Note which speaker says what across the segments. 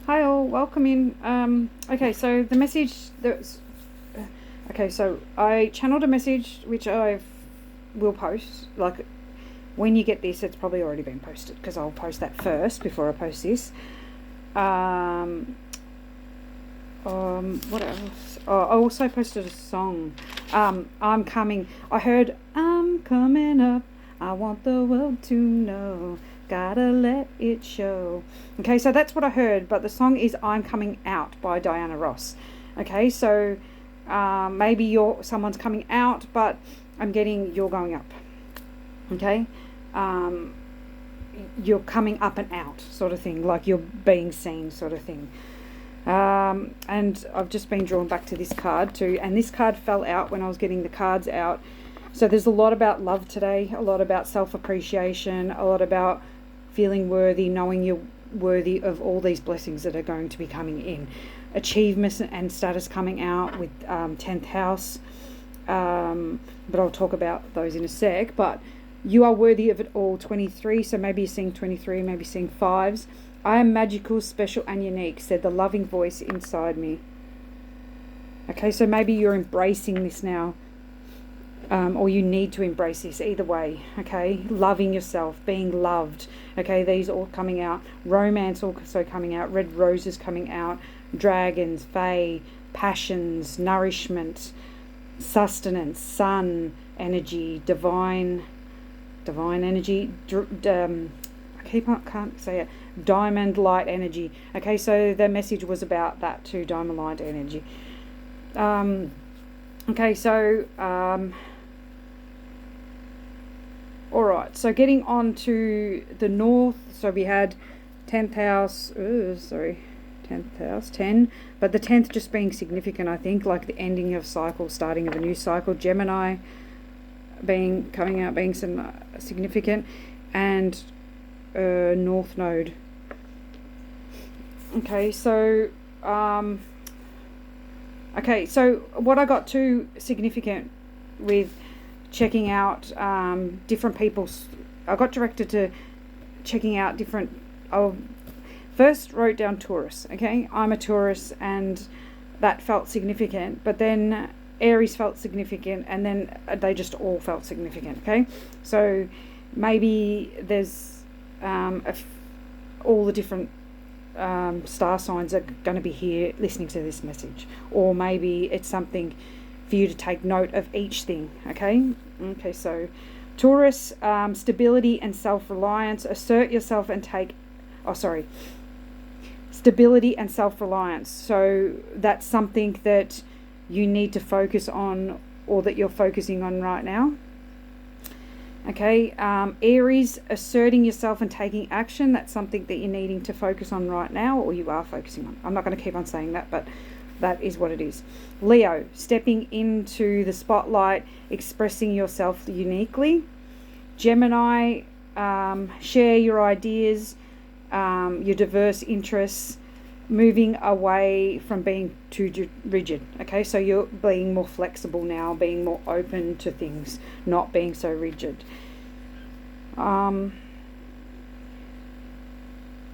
Speaker 1: Hi all, welcome in. Okay, so the message that's okay. So I channeled a message which I will post. Like when you get this, it's probably already been posted because I'll post that first before I post this. Um, what else? Oh, I also posted a song. I'm coming. I heard I'm coming up. I want the world to know. Gotta let it show. Okay, so that's what I heard, but the song is I'm Coming Out by Diana Ross. Okay, so maybe someone's coming out, but I'm getting you're going up. Okay, um, you're coming up and out, sort of thing, like you're being seen, sort of thing. And I've just been drawn back to this card too, and this card fell out when I was getting the cards out. So there's a lot about love today, a lot about self-appreciation, a lot about feeling worthy, knowing you're worthy of all these blessings that are going to be coming in. Achievements and status coming out with 10th house, but I'll talk about those in a sec. But you are worthy of it all, 23, so maybe you're seeing 23, maybe seeing 5s. I am magical, special and unique, said the loving voice inside me. Okay, so maybe you're embracing this now. Or you need to embrace this either way. Okay, loving yourself, being loved. Okay, these all coming out. Romance also coming out. Red roses coming out. Dragons, fae, passions, nourishment, sustenance, sun energy, divine energy. Can't say it. Diamond light energy. Okay, so the message was about that too. Diamond light energy. Okay, so all right, so getting on to the north, so we had 10th house, 10th house, 10, but the 10th just being significant, I think, like the ending of cycle, starting of a new cycle. Gemini coming out being some significant, and north node. Okay, so what I got too significant with checking out different people's, I got directed to checking out different, first wrote down Taurus. Okay, I'm a Taurus and that felt significant, but then Aries felt significant, and then they just all felt significant. Okay, so maybe there's all the different star signs are going to be here listening to this message, or maybe it's something for you to take note of each thing. Okay, so Taurus, stability and self-reliance. Assert yourself and stability and self-reliance. So that's something that you need to focus on, or that you're focusing on right now. Okay, Aries, asserting yourself and taking action. That's something that you're needing to focus on right now, or you are focusing on. I'm not going to keep on saying that, but that is what it is. Leo, stepping into the spotlight, expressing yourself uniquely. Gemini, share your ideas, your diverse interests, moving away from being too rigid. Okay, so you're being more flexible now, being more open to things, not being so rigid.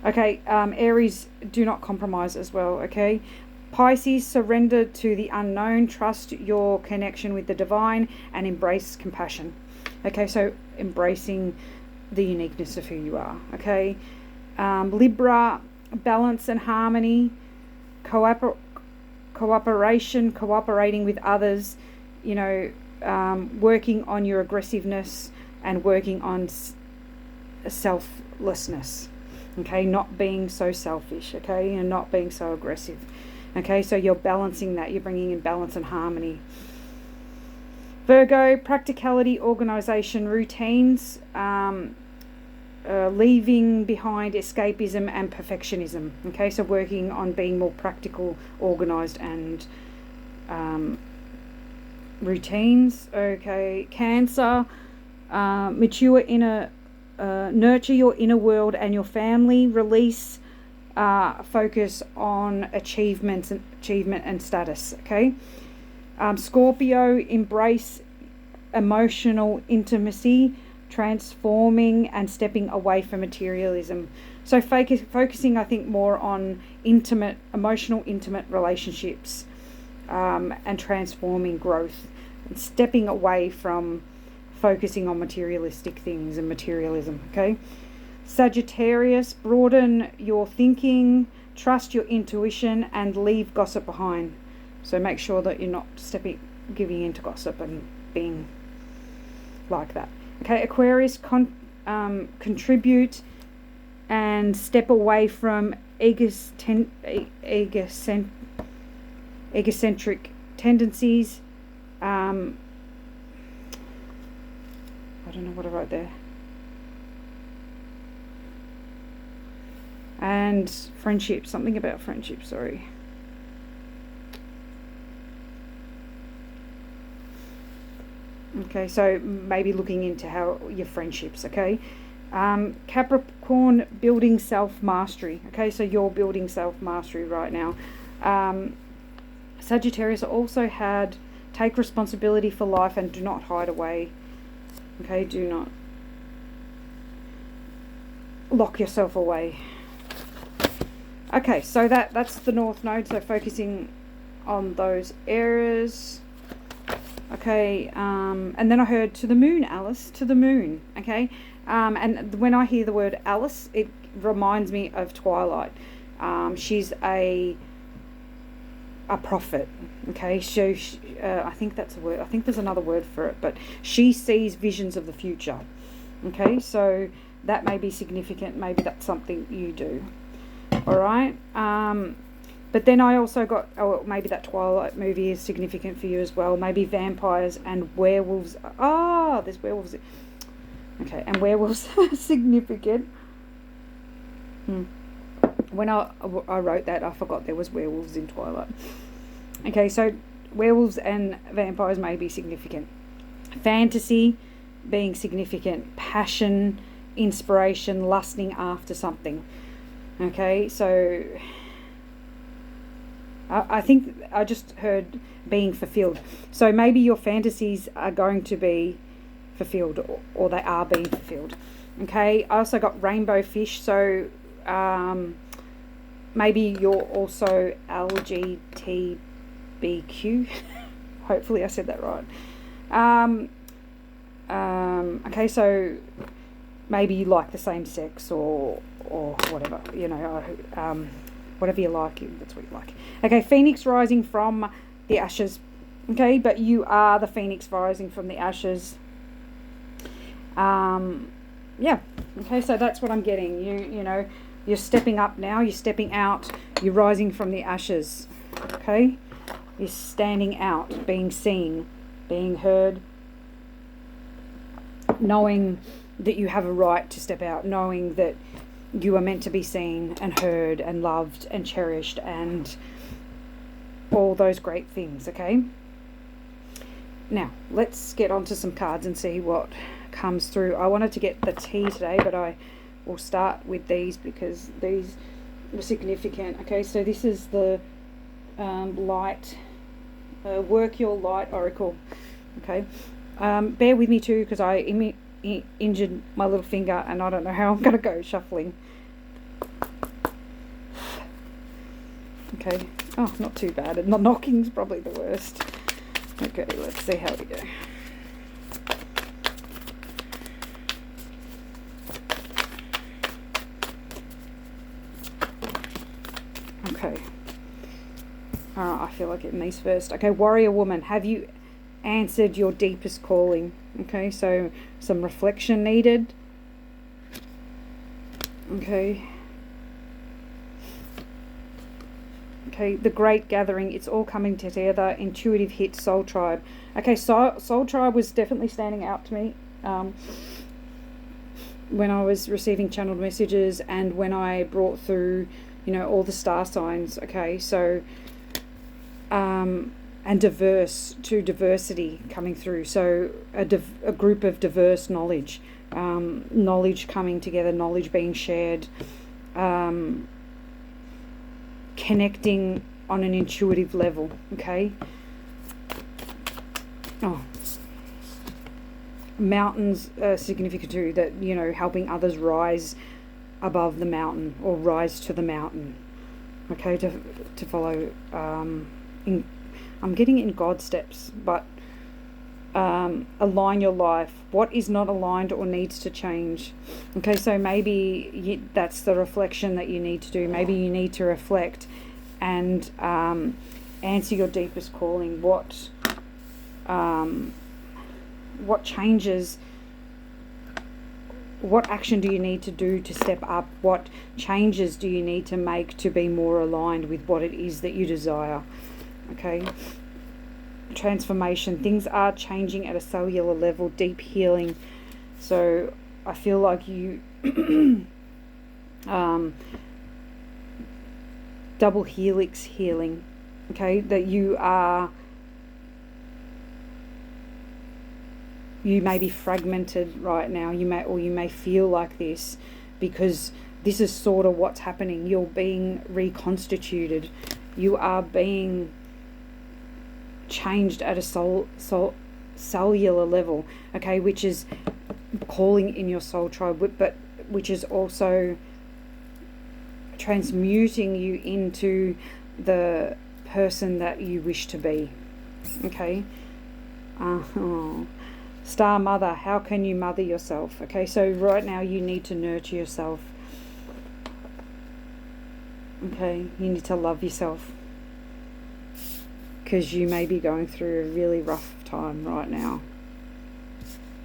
Speaker 1: Aries, do not compromise as well. Okay, Pisces, surrender to the unknown, trust your connection with the divine, and embrace compassion. Okay, so embracing the uniqueness of who you are. Okay, Libra, balance and harmony, cooperation, cooperating with others, working on your aggressiveness and working on selflessness. Okay, not being so selfish, okay, and not being so aggressive. Okay, so you're balancing that, you're bringing in balance and harmony. Virgo, practicality, organisation, routines, leaving behind escapism and perfectionism. Okay, so working on being more practical, organised, and routines. Okay, Cancer, mature nurture your inner world and your family. Release, focus on achievement and status. Okay, Scorpio, embrace emotional intimacy, transforming and stepping away from materialism. So focusing, I think, more on emotional, intimate relationships, and transforming growth, and stepping away from focusing on materialistic things and materialism, okay? Sagittarius, broaden your thinking, trust your intuition, and leave gossip behind. So make sure that you're not giving into gossip and being like that. Okay, Aquarius, contribute and step away from egocentric tendencies. I don't know what I wrote there. And friendship, something about friendship, sorry. Okay, so maybe looking into how your friendships, okay? Capricorn, building self-mastery. Okay, so you're building self-mastery right now. Sagittarius also had take responsibility for life and do not hide away. Okay, do not lock yourself away. Okay, so that's the North Node, so focusing on those areas. Okay, and then I heard to the moon, Alice, to the moon, okay? And when I hear the word Alice, it reminds me of Twilight. She's a prophet, okay? So I think that's a word. I think there's another word for it, but she sees visions of the future, okay? So that may be significant. Maybe that's something you do. All right. But then I also got, maybe that Twilight movie is significant for you as well. Maybe vampires and werewolves. There's werewolves. Okay, and werewolves are significant. When I wrote that, I forgot there was werewolves in Twilight. Okay, so werewolves and vampires may be significant. Fantasy being significant. Passion, inspiration, lusting after something. Okay, so I think I just heard being fulfilled. So maybe your fantasies are going to be fulfilled, or they are being fulfilled. Okay, I also got rainbow fish. So maybe you're also LGBTQ. Hopefully I said that right. Okay, so maybe you like the same sex or whatever, you know, whatever you like, that's what you like. Okay, Phoenix rising from the ashes. Okay, but you are the Phoenix rising from the ashes. Yeah. Okay, so that's what I'm getting. You know, you're stepping up now. You're stepping out. You're rising from the ashes. Okay, you're standing out, being seen, being heard, knowing that you have a right to step out, knowing that you are meant to be seen and heard and loved and cherished and all those great things, okay? Now, let's get onto some cards and see what comes through. I wanted to get the tea today, but I will start with these because these were significant. Okay, so this is the light, work your light oracle. Okay, bear with me too because I injured my little finger and I don't know how I'm going to go shuffling. Okay, oh, not too bad. And the knocking's probably the worst. Okay, let's see how we go. Okay. I feel like getting these first. Okay, warrior woman, have you answered your deepest calling? Okay, so some reflection needed. Okay. Okay, the great gathering, it's all coming together. Intuitive hit, soul tribe. Okay, soul tribe was definitely standing out to me when I was receiving channeled messages and when I brought through, you know, all the star signs. Okay, so and diversity coming through. So a group of diverse knowledge, knowledge coming together, knowledge being shared, connecting on an intuitive level. Okay. Oh, mountains are significant too. That, you know, helping others rise above the mountain, or rise to the mountain. Okay, to follow. I'm getting in God's steps, but align your life. What is not aligned or needs to change? Okay, so maybe that's the reflection that you need to do. Maybe you need to reflect and answer your deepest calling. What changes? What action do you need to do to step up? What changes do you need to make to be more aligned with what it is that you desire? Okay. Transformation. Things are changing at a cellular level. Deep healing. So I feel like you double helix healing. Okay. That you may be fragmented right now. You may feel like this because this is sort of what's happening. You're being reconstituted. You are being changed at a cellular level, okay, which is calling in your soul tribe, but which is also transmuting you into the person that you wish to be. Okay. Star mother, how can you mother yourself? Okay, so right now you need to nurture yourself. Okay, you need to love yourself, because you may be going through a really rough time right now,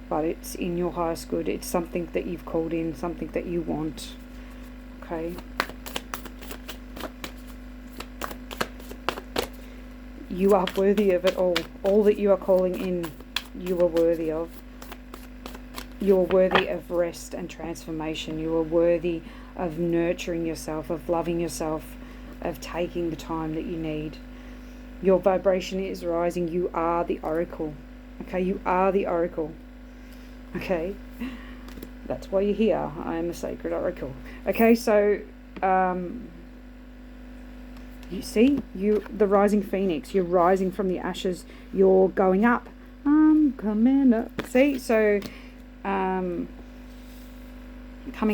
Speaker 1: but it's in your highest good. It's something that you've called in, something that you want. Okay. You are worthy of it all. All that you are calling in, you are worthy of. You are worthy of rest and transformation. You are worthy of nurturing yourself, of loving yourself, of taking the time that you need. Your vibration is rising. You are the oracle. Okay, you are the oracle. Okay, that's why you're here. I am a sacred oracle. Okay, so you see, the rising phoenix. You're rising from the ashes. You're going up. I'm coming up. See, so coming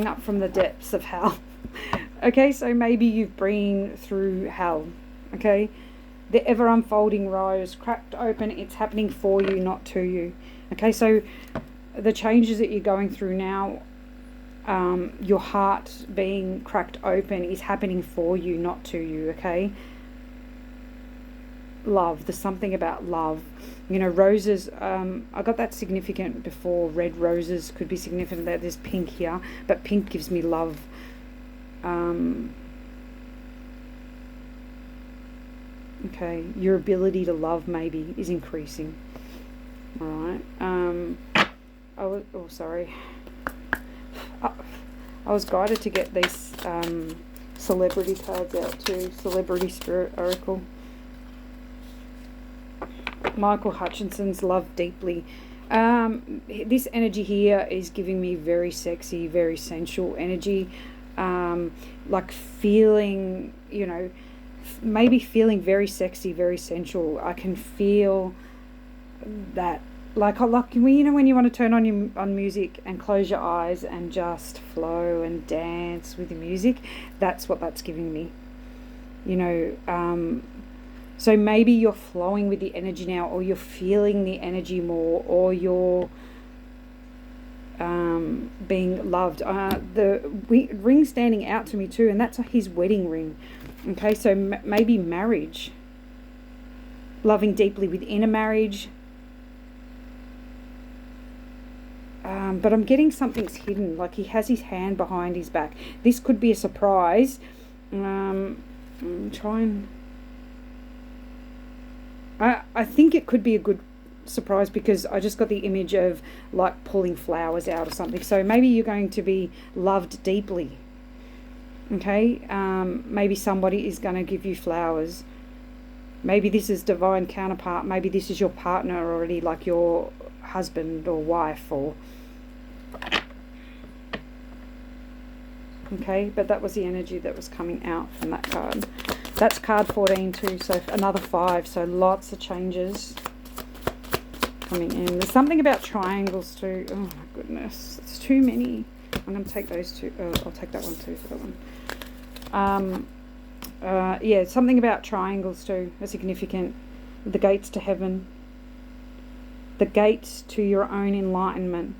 Speaker 1: up from the depths of hell. Okay, so maybe you've been through hell. Okay. The ever unfolding rose, cracked open, it's happening for you, not to you. Okay, so the changes that you're going through now, your heart being cracked open is happening for you, not to you, okay? Love, there's something about love. You know, roses, I got that significant before. Red roses could be significant. That there's pink here, but pink gives me love. Okay, your ability to love maybe is increasing. All right. I was guided to get these celebrity cards out too. Celebrity Spirit Oracle. Michael Hutchinson's Love Deeply. This energy here is giving me very sexy, very sensual energy. Like feeling, you know, maybe feeling very sexy, very sensual. I can feel that, like when you want to turn on music and close your eyes and just flow and dance with the music. That's what that's giving me. You know, so maybe you're flowing with the energy now, or you're feeling the energy more, or you're being loved. The ring standing out to me too, and that's his wedding ring. Okay, so maybe marriage, loving deeply within a marriage. But I'm getting something's hidden, like he has his hand behind his back. This could be a surprise. I think it could be a good surprise, because I just got the image of like pulling flowers out or something. So maybe you're going to be loved deeply. Okay, maybe somebody is going to give you flowers. Maybe this is divine counterpart. Maybe this is your partner already, like your husband or wife, or okay, but that was the energy that was coming out from that card. That's card 14 too, so another 5, so lots of changes coming in. There's something about triangles too. Oh my goodness, it's too many. I'm going to take those two. I'll take that one too for that one. Yeah, something about triangles too are significant. The gates to heaven. The gates to your own enlightenment.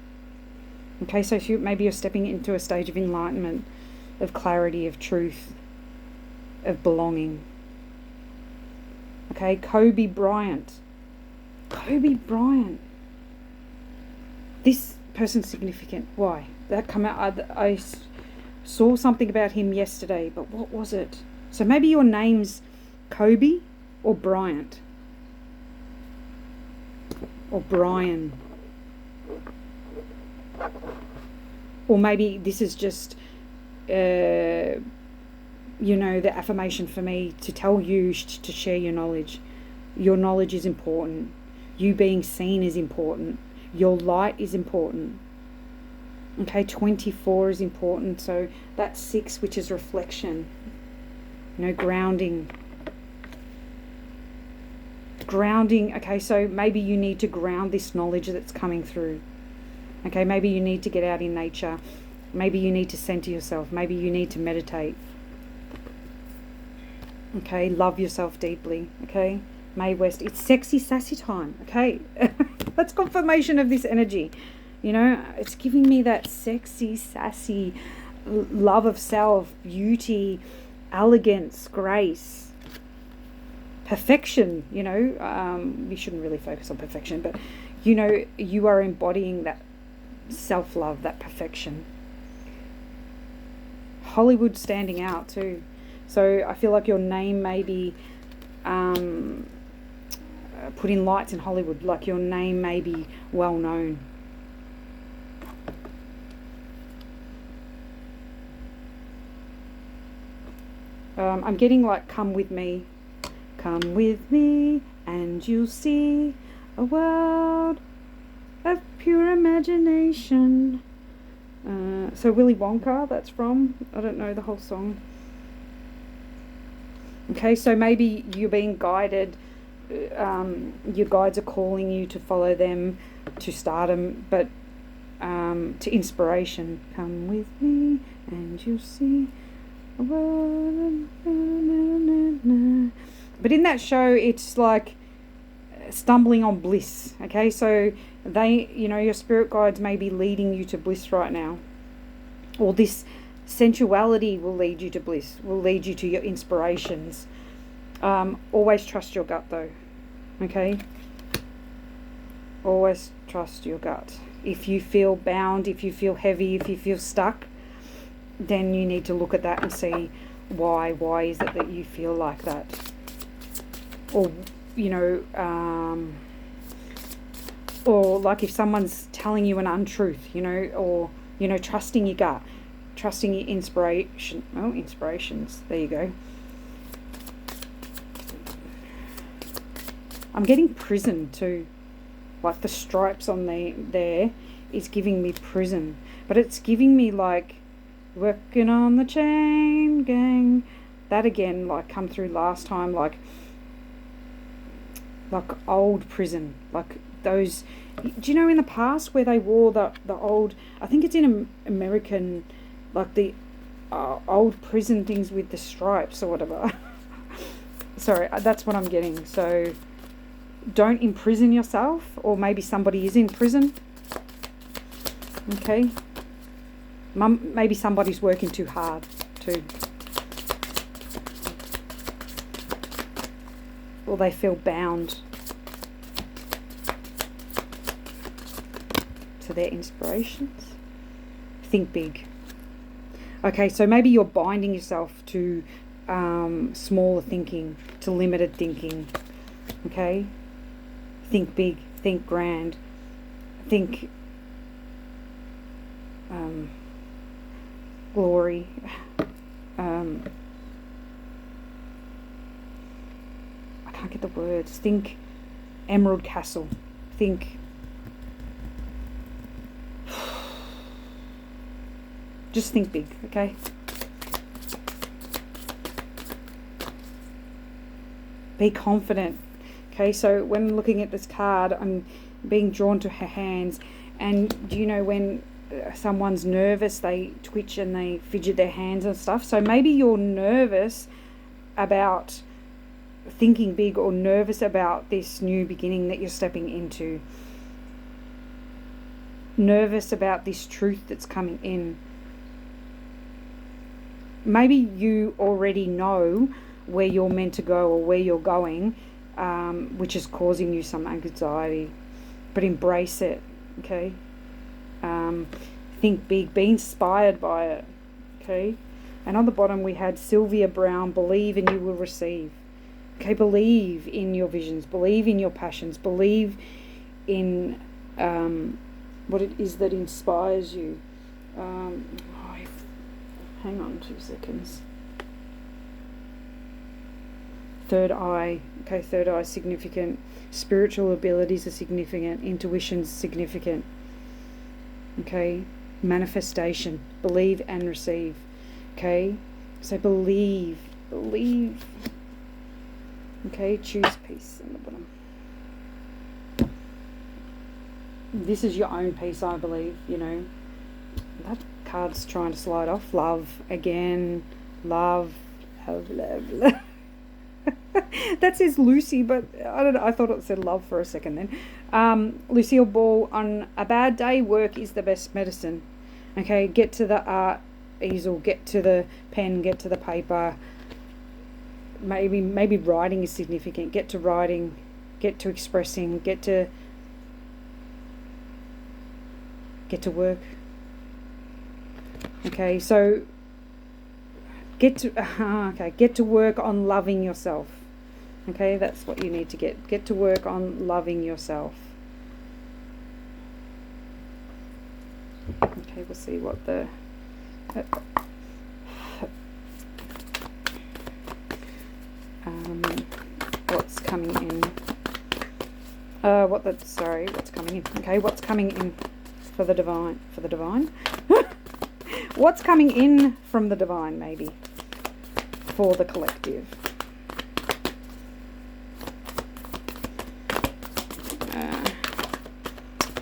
Speaker 1: Okay, so maybe you're stepping into a stage of enlightenment, of clarity, of truth, of belonging. Okay, Kobe Bryant. Kobe Bryant. This person's significant. Why? That come out. I saw something about him yesterday, but what was it? So maybe your name's Kobe or Bryant or Brian, or maybe this is just the affirmation for me to tell you to share your knowledge. Your knowledge is important. You being seen is important. Your light is important. Okay, 24 is important. So that's 6, which is reflection. Grounding. Grounding. Okay, so maybe you need to ground this knowledge that's coming through. Okay, maybe you need to get out in nature. Maybe you need to center yourself. Maybe you need to meditate. Okay, love yourself deeply. Okay, Mae West. It's sexy, sassy time. Okay, that's confirmation of this energy. It's giving me that sexy, sassy love of self, beauty, elegance, grace, perfection. We shouldn't really focus on perfection, but you are embodying that self-love, that perfection. Hollywood standing out too. So I feel like your name may be put in lights in Hollywood, like your name may be well known. I'm getting like, come with me, and you'll see a world of pure imagination. So Willy Wonka, that's from, I don't know the whole song. Okay, so maybe you're being guided, your guides are calling you to follow them, to stardom, but to inspiration. Come with me and you'll see a world. But in that show, it's like stumbling on bliss. Okay, so your spirit guides may be leading you to bliss right now, or this sensuality will lead you to bliss, will lead you to your inspirations. Always trust your gut though. Okay, always trust your gut. If you feel bound, if you feel heavy, if you feel stuck, then you need to look at that and see why is it that you feel like that. Or or like if someone's telling you an untruth, or trusting your gut, trusting your inspiration. Oh, inspirations. There you go. I'm getting prison too. Like the stripes on there is giving me prison. But it's giving me like working on the chain gang. That again, like come through last time, like old prison. Like those, do you know in the past where they wore the old, I think it's in American, like the old prison things with the stripes or whatever. Sorry, that's what I'm getting. So don't imprison yourself, or maybe somebody is in prison. Okay, maybe somebody's working too hard too, or they feel bound to their inspirations. Think big. Okay, so maybe you're binding yourself to smaller thinking, to limited thinking. Okay, think big, think grand, think glory. I can't get the words. Think Emerald Castle. Think just think big, okay? Be confident. Okay, so when looking at this card, I'm being drawn to her hands, and do you know when someone's nervous, they twitch and they fidget their hands and stuff. So maybe you're nervous about thinking big, or nervous about this new beginning that you're stepping into. Nervous about this truth that's coming in. Maybe you already know where you're meant to go or where you're going, which is causing you some anxiety. But embrace it, okay? Think big, be inspired by it, okay? And on the bottom we had Sylvia Brown, believe and you will receive. Okay, believe in your visions, believe in your passions, believe in what it is that inspires you. Hang on 2 seconds. Third eye. Okay, third eye is significant. Spiritual abilities are significant. Intuition's significant. Okay, manifestation. Believe and receive. Okay, so believe. Okay, choose peace on the bottom. This is your own peace, I believe, you know. That card's trying to slide off. Love again. Love. That says Lucy, but I don't know. I thought it said love for a second then. Lucille Ball, on a bad day, work is the best medicine. Okay, get to the art easel, get to the pen, get to the paper. Maybe writing is significant. Get to writing, get to expressing, get to work. Okay, so get to work on loving yourself. Okay, that's what you need to get to work on loving yourself. Okay, we'll see what the what's coming in. What's coming in? Okay, what's coming in for the divine? What's coming in from the divine, maybe, for the collective?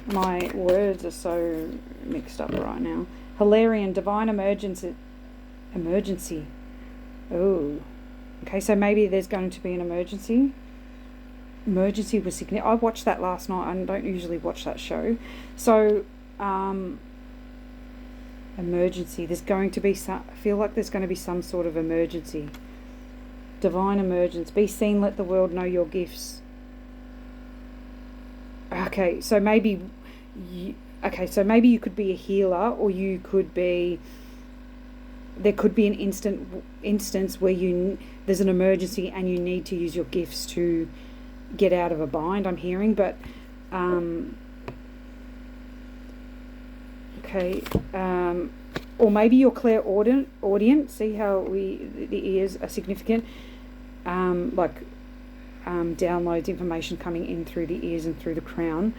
Speaker 1: My words are so mixed up right now. Hilarion, divine emergency. Oh, okay, so maybe there's going to be an emergency. Emergency was significant. I watched that last night. I don't usually watch that show. So, emergency. There's going to be some, I feel like there's going to be some sort of emergency. Divine emergence. Be seen, let the world know your gifts. Okay, so maybe you could be a healer, or you could be, there could be an instance where there's an emergency and you need to use your gifts to get out of a bind, I'm hearing. But or maybe you're clairaudient. See how the ears are significant, downloads information coming in through the ears and through the crown.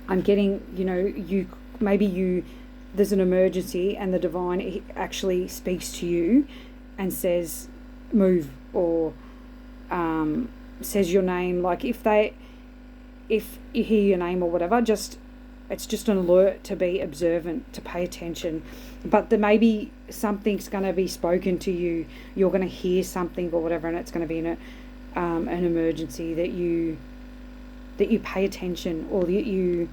Speaker 1: I'm getting, there's an emergency and the divine actually speaks to you and says move, or says your name. Like if you hear your name or whatever, it's just an alert to be observant, to pay attention. But there may be something's going to be spoken to you. You're going to hear something or whatever, and it's going to be an emergency that you pay attention, or that you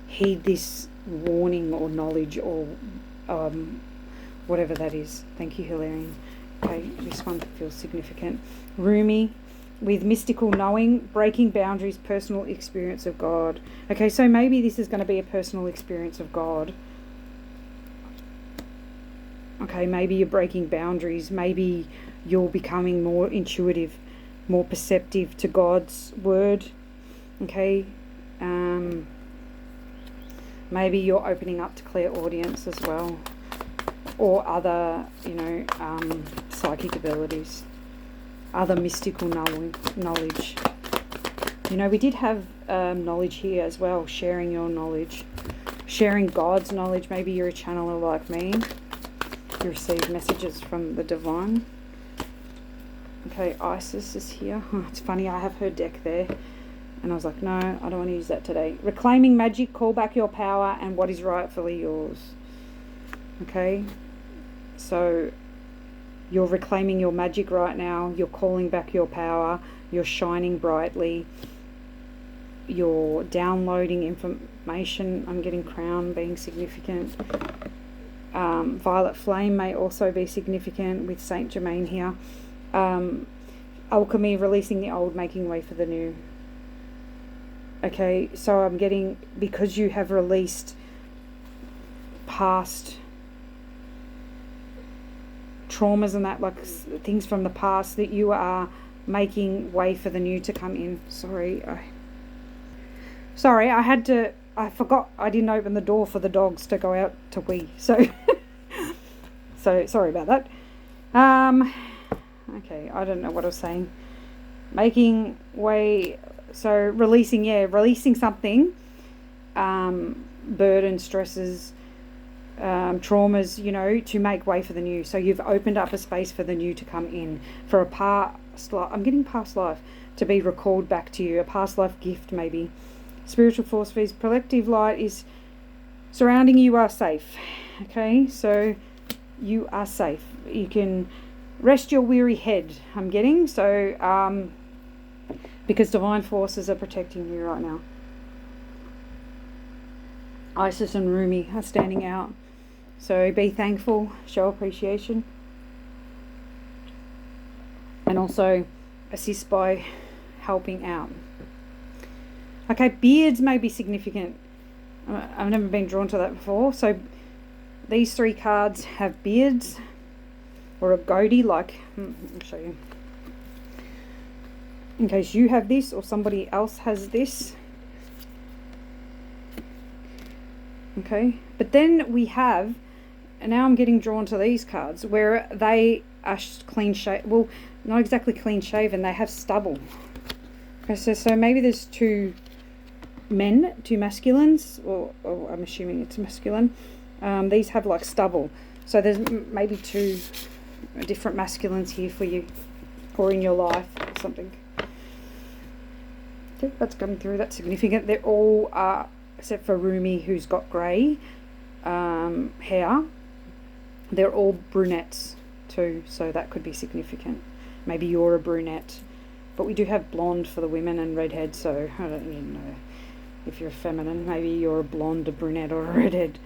Speaker 1: heed this warning or knowledge, or whatever that is. Thank you, Hilarion. Okay, this one feels significant. Rumi, with mystical knowing, breaking boundaries, personal experience of God. Okay, so maybe this is going to be a personal experience of God. Okay, maybe you're breaking boundaries. Maybe you're becoming more intuitive, more perceptive to God's word. Okay, maybe you're opening up to clairaudience as well, or other, psychic abilities, other mystical knowledge. We did have knowledge here as well, sharing your knowledge, sharing God's knowledge. Maybe you're a channeler like me. You receive messages from the divine. Okay, Isis is here. Oh, it's funny, I have her deck there. And I was like, no, I don't want to use that today. Reclaiming magic, call back your power and what is rightfully yours. Okay? So you're reclaiming your magic right now. You're calling back your power. You're shining brightly. You're downloading information. I'm getting crown being significant. Violet flame may also be significant with Saint Germain here. Alchemy, releasing the old, making way for the new. Okay, so I'm getting, because you have released past traumas and that, like things from the past, that you are making way for the new to come in. Sorry, I forgot I didn't open the door for the dogs to go out to wee. So, so sorry about that. Okay, I don't know what I was saying. Making way, so releasing something, burden, stresses, traumas, to make way for the new. So you've opened up a space for the new to come in, for a past life. I'm getting past life to be recalled back to you, a past life gift maybe. Spiritual force fees, collective light is surrounding you. Are safe. Okay, so you are safe. You can rest your weary head, I'm getting. So because divine forces are protecting you right now. Isis and Rumi are standing out. So be thankful, show appreciation. And also assist by helping out. Okay, beards may be significant. I've never been drawn to that before. So these three cards have beards or a goatee, like, I'll show you. In case you have this or somebody else has this. Okay, but then we have, and now I'm getting drawn to these cards, where they are clean shaven. Well, not exactly clean shaven, they have stubble. Okay, so maybe there's two masculines, or I'm assuming it's masculine. These have like stubble. So there's maybe two different masculines here for you, or in your life, or something. Okay, that's coming through, that's significant. They're all, except for Rumi, who's got grey hair, they're all brunettes too, so that could be significant. Maybe you're a brunette. But we do have blonde for the women and redhead, so I don't even know if you're feminine. Maybe you're a blonde, a brunette, or a redhead.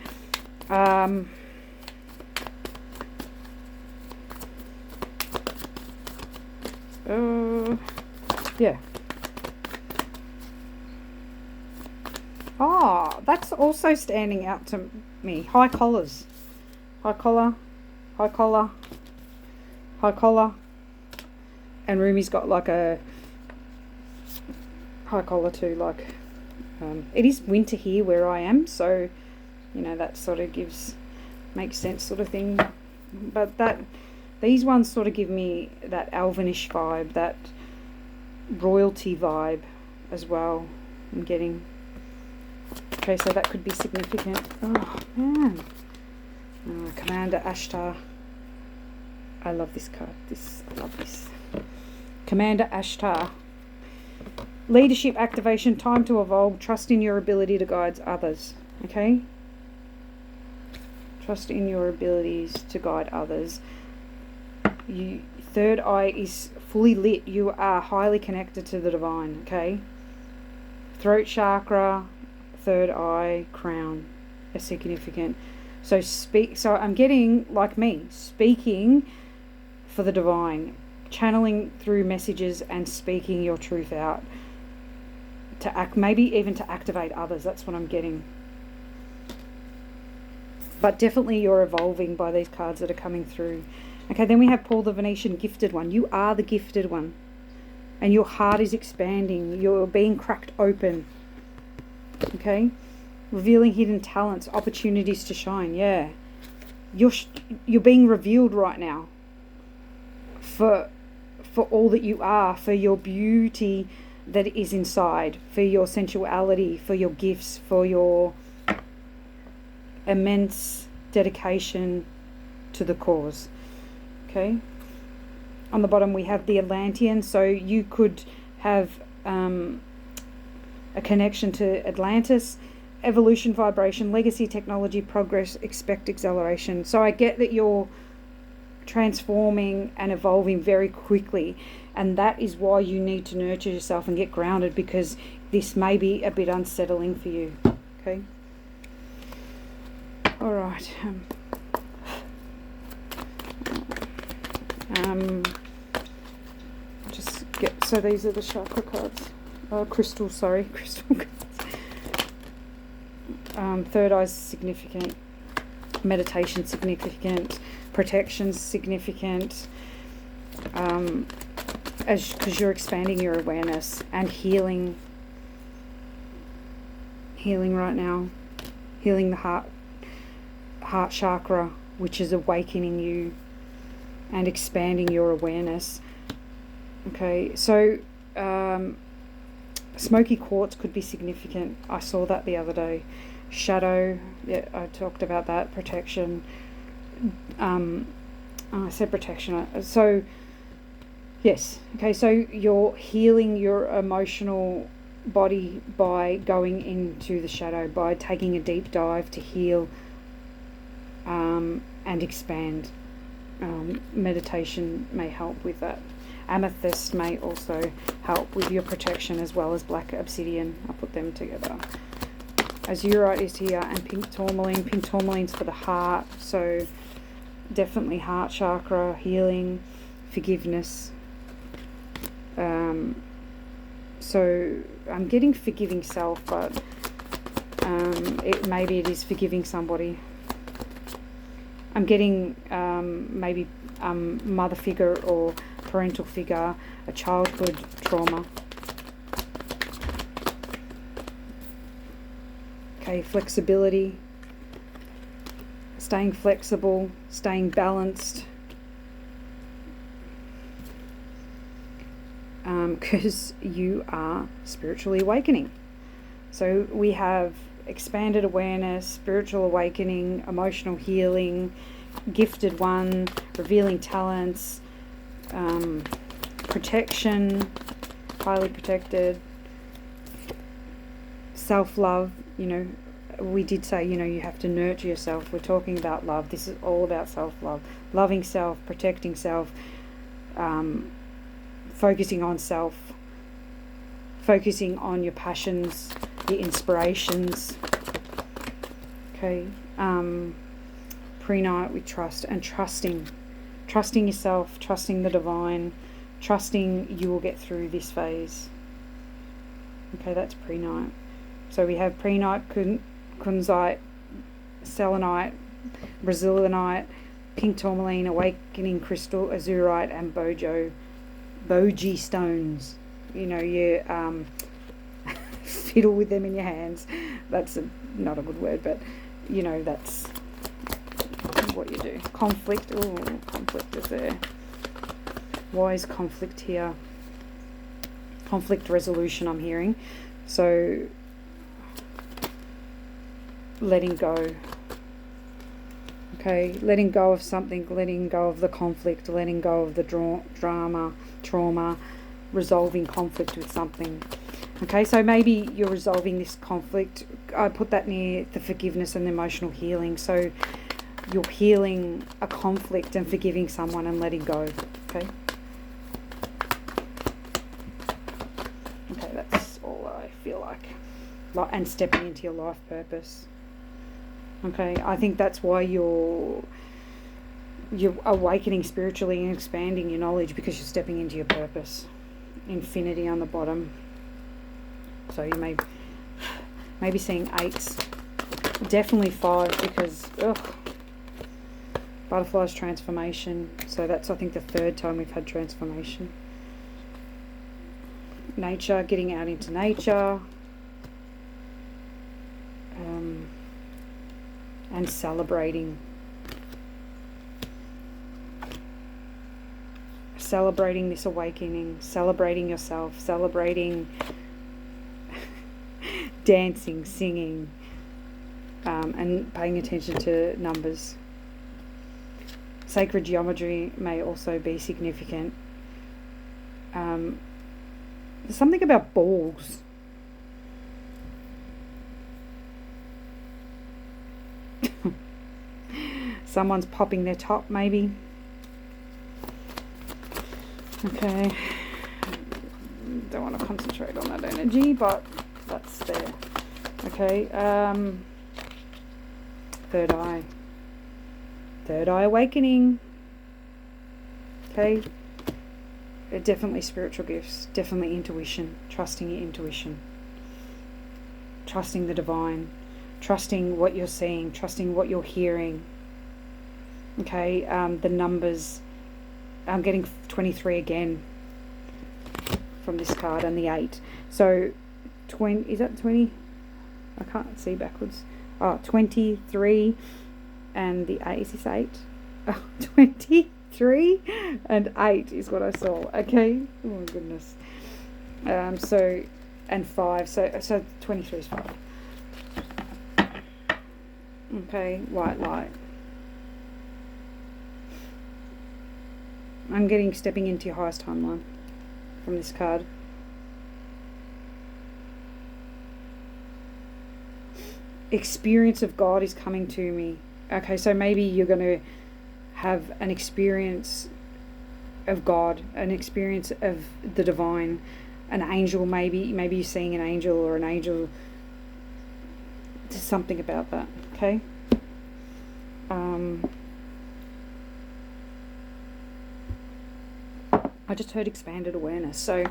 Speaker 1: Yeah. Oh, that's also standing out to me. High collars. High collar, high collar, high collar. And Rumi's got like a high collar too, like, it is winter here where I am, so, that sort of makes sense sort of thing. But these ones sort of give me that Elvinish vibe, that royalty vibe as well, I'm getting. Okay, so that could be significant. Oh, man. Oh, Commander Ashtar. I love this card. I love this. Commander Ashtar. Leadership activation, time to evolve, trust in your ability to guide others. Okay? Trust in your abilities to guide others. Third eye is fully lit. You are highly connected to the divine. Okay? Throat chakra, third eye, crown are significant. So I'm getting, like me, speaking for the divine, channeling through messages and speaking your truth out to act, maybe even to activate others. That's what I'm getting. But definitely you're evolving by these cards that are coming through. Okay, then we have Paul the Venetian, gifted one. You are the gifted one. And your heart is expanding. You're being cracked open. Okay? Revealing hidden talents, opportunities to shine. Yeah. You're being revealed right now. For all that you are, for your beauty that is inside, for your sensuality, for your gifts, for your immense dedication to the cause. Okay? On the bottom we have the Atlantean, so you could have a connection to Atlantis, evolution, vibration, legacy, technology, progress, expect acceleration. So I get that you're transforming and evolving very quickly, and that is why you need to nurture yourself and get grounded, because this may be a bit unsettling for you. Okay. All right. Just get, so these are the chakra cards. Crystal cards. Third eye's significant. Meditation significant. Protection significant. Because you're expanding your awareness and healing right now. Healing the heart chakra, which is awakening you and expanding your awareness. Okay, so smoky quartz could be significant. I saw that the other day. Shadow, yeah, I talked about that. Protection. I said protection. So, yes. Okay, so you're healing your emotional body by going into the shadow, by taking a deep dive to heal and expand. Meditation may help with that. Amethyst may also help with your protection, as well as black obsidian. I'll put them together. Azurite is here, and pink tourmaline. Pink tourmaline's for the heart, so definitely heart chakra, healing, forgiveness. So I'm getting forgiving self, but maybe it is forgiving somebody. I'm getting maybe mother figure or parental figure, a childhood trauma. Okay, flexibility, staying flexible, staying balanced. Because you are spiritually awakening. So we have expanded awareness, spiritual awakening, emotional healing, gifted one, revealing talents, protection, highly protected, self-love. We did say, you have to nurture yourself. We're talking about love. This is all about self-love, loving self, protecting self, focusing on self, focusing on your passions, your inspirations. Okay. Pre-night with trust and trusting yourself, trusting the divine, trusting you will get through this phase. Okay, that's pre-night. So we have pre-night, kunzite, selenite, brazilianite, pink tourmaline, awakening crystal, azurite, and boji stones. You fiddle with them in your hands. That's not a good word, but that's what you do. Conflict. Oh, conflict is there. Why is conflict here? Conflict resolution, I'm hearing. So letting go. Okay, letting go of something, letting go of the conflict, letting go of the drama, trauma, resolving conflict with something. Okay, so maybe you're resolving this conflict. I put that near the forgiveness and the emotional healing. So you're healing a conflict and forgiving someone and letting go. Okay. Okay, that's all I feel like. And stepping into your life purpose. Okay, I think that's why you're awakening spiritually and expanding your knowledge, because you're stepping into your purpose. Infinity on the bottom. So you may be seeing 8s. Definitely 5, because butterflies, transformation. So that's, I think, the 3rd time we've had transformation. Nature, getting out into nature. And celebrating this awakening, celebrating yourself, celebrating dancing, singing, and paying attention to numbers. Sacred geometry may also be significant. There's something about balls. Someone's popping their top, maybe. Okay. Don't want to concentrate on that energy, but that's there. Okay. Third eye. Third eye awakening. Okay. Definitely spiritual gifts. Definitely intuition. Trusting your intuition. Trusting the divine. Trusting what you're seeing. Trusting what you're hearing. Okay. The numbers. I'm getting 23 again from this card, and the 8. So 20, is that 20? I can't see backwards. 23 and the 8. Is this 8? 23 and 8 is what I saw. Okay. Oh my goodness. So, and 5. So 23 is 5. Okay. White light. I'm getting stepping into your highest timeline from this card. Experience of God is coming to me. Okay, so maybe you're going to have an experience of God, an experience of the divine, an angel, maybe you're seeing an angel or an angel. There's something about that, okay? I just heard expanded awareness. So,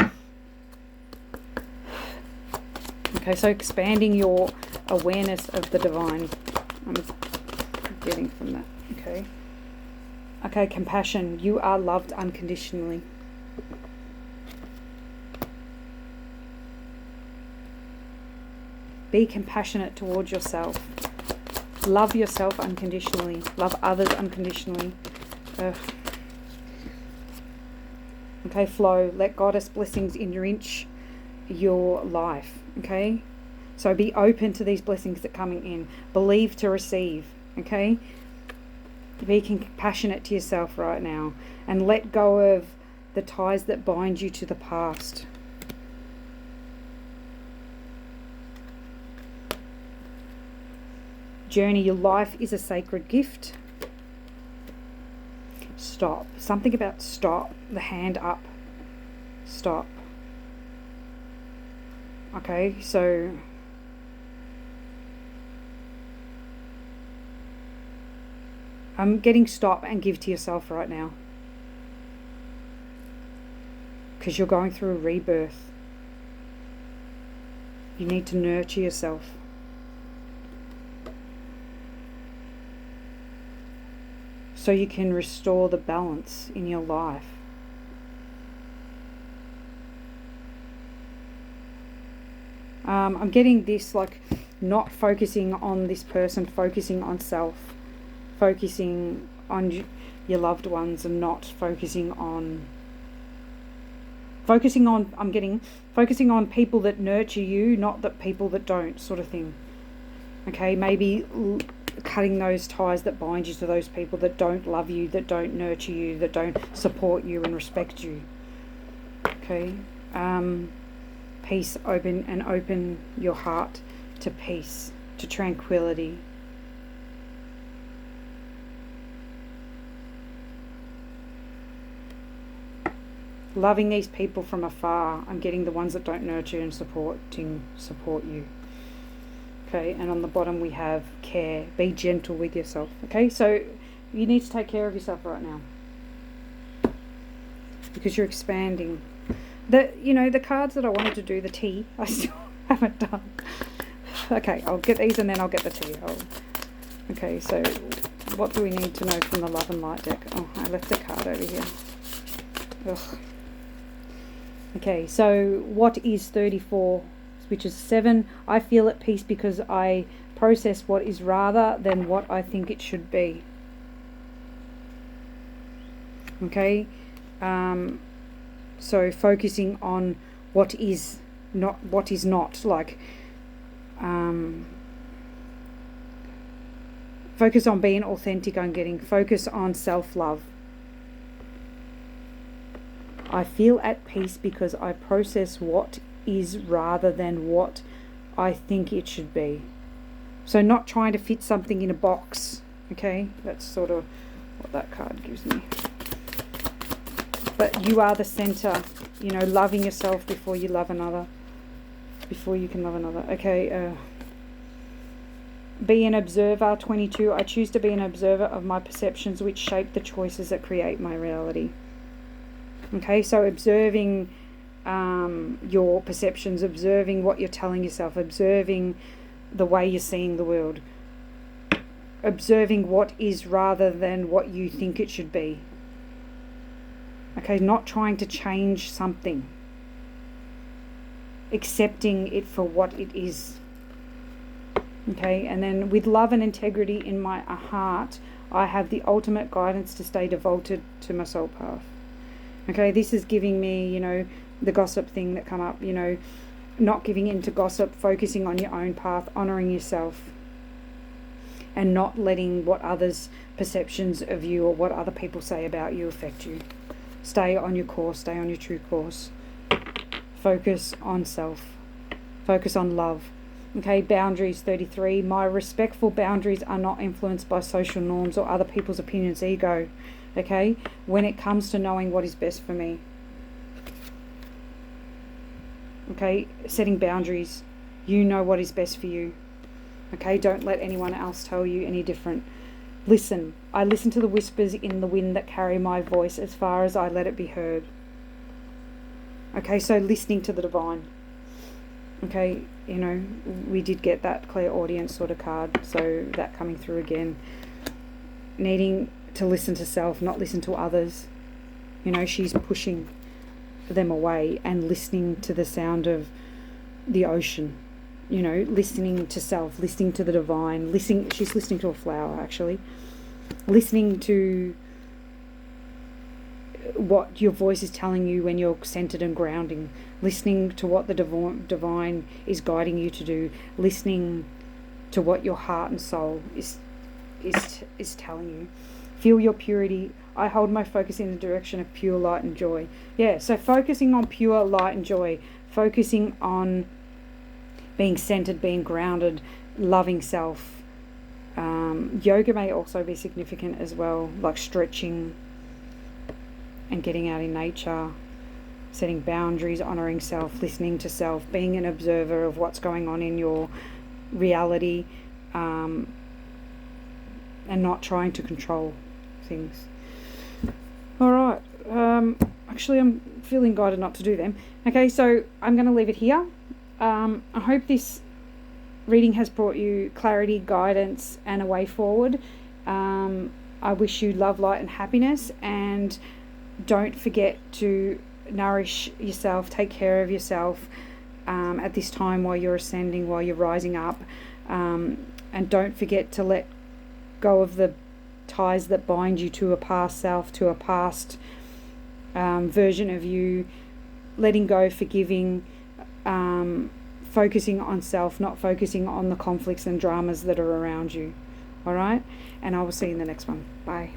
Speaker 1: okay, so expanding your awareness of the divine. I'm getting from that. Okay. Okay, compassion. You are loved unconditionally. Be compassionate towards yourself. Love yourself unconditionally. Love others unconditionally. Okay, flow. Let Goddess blessings enrich your life. Okay, so be open to these blessings that are coming in. Believe to receive. Okay, be compassionate to yourself right now, and let go of the ties that bind you to the past. Journey. Your life is a sacred gift. Stop. Something about stop. The hand up. Stop. Okay, so I'm getting stop and give to yourself right now. Because you're going through a rebirth. You need to nurture yourself. So you can restore the balance in your life. I'm getting this, like, not focusing on this person, focusing on self, focusing on your loved ones, and not focusing on I'm getting focusing on people that nurture you, not the people that don't, sort of thing. Okay, maybe cutting those ties that bind you to those people that don't love you, that don't nurture you, that don't support you and respect you. Okay. Peace. Open your heart to peace, to tranquility. Loving these people from afar. I'm getting the ones that don't nurture and support you. Okay, and on the bottom we have care. Be gentle with yourself. Okay, so you need to take care of yourself right now, because you're expanding. The cards that I wanted to do, the tea, I still haven't done. Okay, I'll get these and then I'll get the tea. Okay, so what do we need to know from the Love and Light deck? Oh, I left a card over here. Ugh. Okay, so what is 34, which is 7? I feel at peace because I process what is rather than what I think it should be. Okay, so focusing on what is not, like, focus on being authentic. I'm getting focus on self-love. I feel at peace because I process what is rather than what I think it should be. So not trying to fit something in a box. Okay, that's sort of what that card gives me. But you are the center, you know, loving yourself before you love another, before you can love another. Okay, be an observer, 22. I choose to be an observer of my perceptions which shape the choices that create my reality. Okay, so observing your perceptions, observing what you're telling yourself, observing the way you're seeing the world, observing what is rather than what you think it should be. Okay, not trying to change something, accepting it for what it is. Okay, and then with love and integrity in my heart, I have the ultimate guidance to stay devoted to my soul path. Okay, this is giving me, you know, the gossip thing that come up, you know, not giving in to gossip, focusing on your own path, honouring yourself, and not letting what others' perceptions of you or what other people say about you affect you. Stay on your course, stay on your true course. Focus on self. Focus on love. Okay, boundaries, 33. My respectful boundaries are not influenced by social norms or other people's opinions, ego. Okay, when it comes to knowing what is best for me. Okay, setting boundaries. You know what is best for you. Okay, don't let anyone else tell you any different. Listen. I listen to the whispers in the wind that carry my voice as far as I let it be heard. Okay, so listening to the divine. Okay, you know, we did get that clairaudience sort of card, so that coming through again. Needing to listen to self, not listen to others. You know, she's pushing them away and listening to the sound of the ocean. You know, listening to self, listening to the divine, she's listening to a flower actually. Listening to what your voice is telling you when you're centered and grounding. Listening to what the divine is guiding you to do. Listening to what your heart and soul is telling you. Feel your purity. I hold my focus in the direction of pure light and joy. Yeah, so focusing on pure light and joy. Focusing on being centered, being grounded, loving self. Yoga may also be significant as well, like stretching and getting out in nature, setting boundaries, honouring self, listening to self, being an observer of what's going on in your reality, and not trying to control things. Alright, actually I'm feeling guided not to do them. Okay, so I'm going to leave it here. I hope this reading has brought you clarity, guidance, and a way forward. I wish you love, light, and happiness, and don't forget to nourish yourself, take care of yourself at this time while you're ascending, while you're rising up, and don't forget to let go of the ties that bind you to a past self, to a past version of you. Letting go, forgiving, focusing on self, not focusing on the conflicts and dramas that are around you. All right? And I will see you in the next one. Bye.